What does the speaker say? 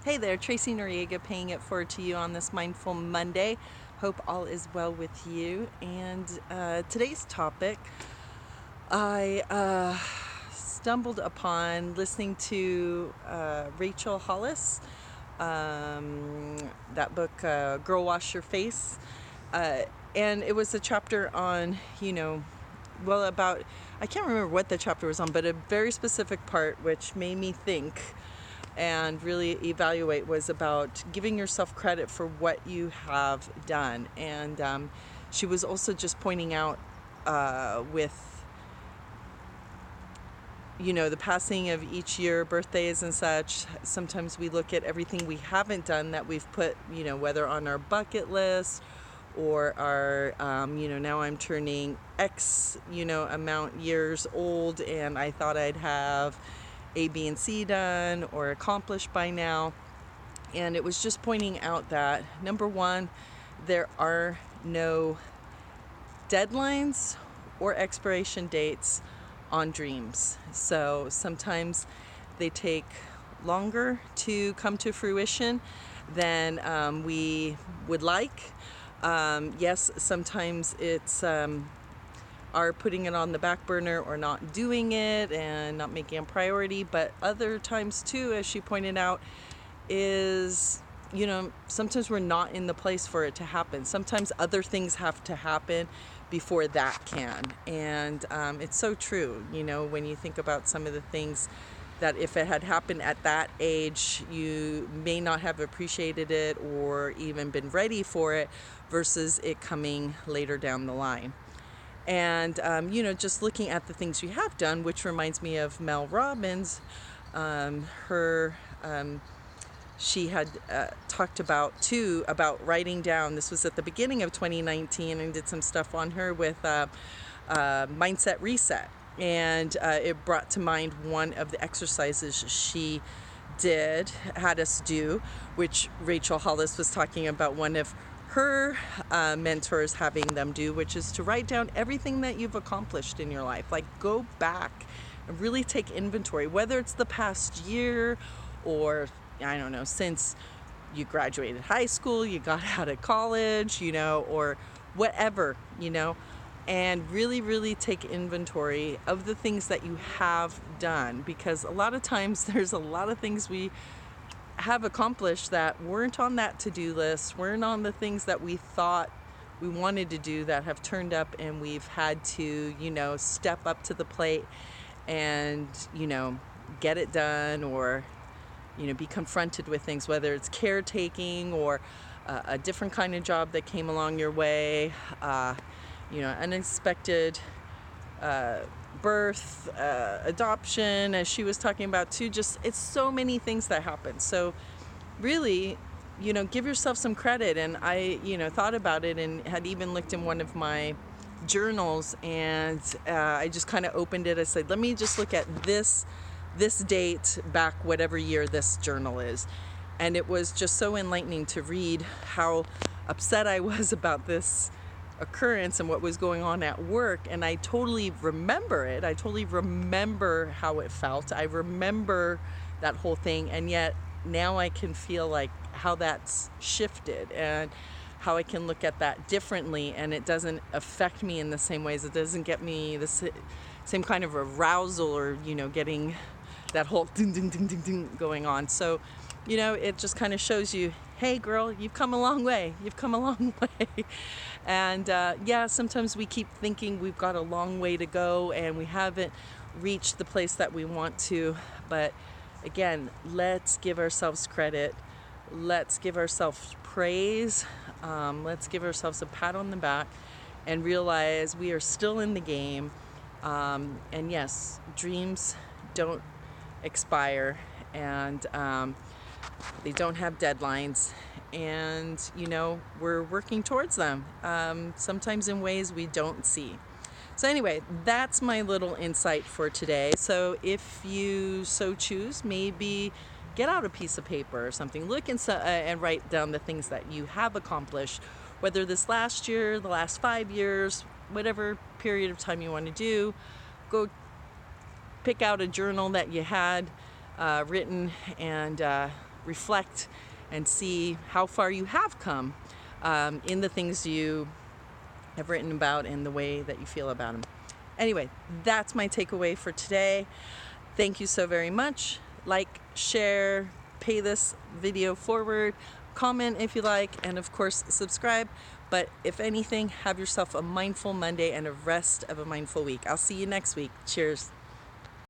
Hey there, Tracy Noriega paying it forward to you on this Mindful Monday. Hope all is well with you. And today's topic, I stumbled upon listening to Rachel Hollis, that book, Girl Wash Your Face. And it was a chapter on, about, I can't remember what the chapter was on, but a very specific part which made me think and really evaluate was about giving yourself credit for what you have done. And she was also just pointing out with the passing of each year, birthdays and such, sometimes we look at everything we haven't done that we've put, whether on our bucket list or our, now I'm turning X, amount years old, and I thought I'd have A, B, and C done or accomplished by now. And it was just pointing out that, number one, there are no deadlines or expiration dates on dreams. So sometimes they take longer to come to fruition than we would like. Yes, sometimes it's are putting it on the back burner or not doing it and not making it a priority. But other times too, as she pointed out, is, sometimes we're not in the place for it to happen. Sometimes other things have to happen before that can. And it's so true, when you think about some of the things that if it had happened at that age, you may not have appreciated it or even been ready for it versus it coming later down the line. And, just looking at the things you have done, which reminds me of Mel Robbins, she had talked about writing down. This was at the beginning of 2019, and did some stuff on her with Mindset Reset. And it brought to mind one of the exercises she had us do, which Rachel Hollis was talking about one of her mentors having them do, which is to write down everything that you've accomplished in your life. Like, go back and really take inventory, whether it's the past year or, I don't know, since you graduated high school, you got out of college, or whatever, and really, really take inventory of the things that you have done. Because a lot of times there's a lot of things we have accomplished that weren't on that to-do list, weren't on the things that we thought we wanted to do, that have turned up, and we've had to, step up to the plate and, get it done, or, be confronted with things, whether it's caretaking or a different kind of job that came along your way, unexpected birth, adoption, as she was talking about too. Just, it's so many things that happen. So really, give yourself some credit. And I, thought about it and had even looked in one of my journals, and I just kind of opened it. I said, let me just look at this date back, whatever year this journal is. And it was just so enlightening to read how upset I was about this occurrence and what was going on at work. And I totally remember it. I totally remember how it felt. I remember that whole thing. And yet now I can feel like how that's shifted and how I can look at that differently, and it doesn't affect me in the same ways. It doesn't get me the same kind of arousal or, getting that whole ding, ding, ding, ding, ding going on. So, it just kind of shows you, hey girl, you've come a long way. You've come a long way. And sometimes we keep thinking we've got a long way to go and we haven't reached the place that we want to. But again, let's give ourselves credit. Let's give ourselves praise. Let's give ourselves a pat on the back and realize we are still in the game. And yes, dreams don't expire, and they don't have deadlines, and we're working towards them, sometimes in ways we don't see. So anyway, that's my little insight for today. So if you so choose, maybe get out a piece of paper or something, look and write down the things that you have accomplished, whether this last year, the last 5 years, whatever period of time you want to do. Go pick out a journal that you had written and reflect and see how far you have come in the things you have written about and the way that you feel about them. Anyway, that's my takeaway for today. Thank you so very much. Like, share, pay this video forward, comment if you like, and of course, subscribe. But if anything, have yourself a mindful Monday and a rest of a mindful week. I'll see you next week. Cheers.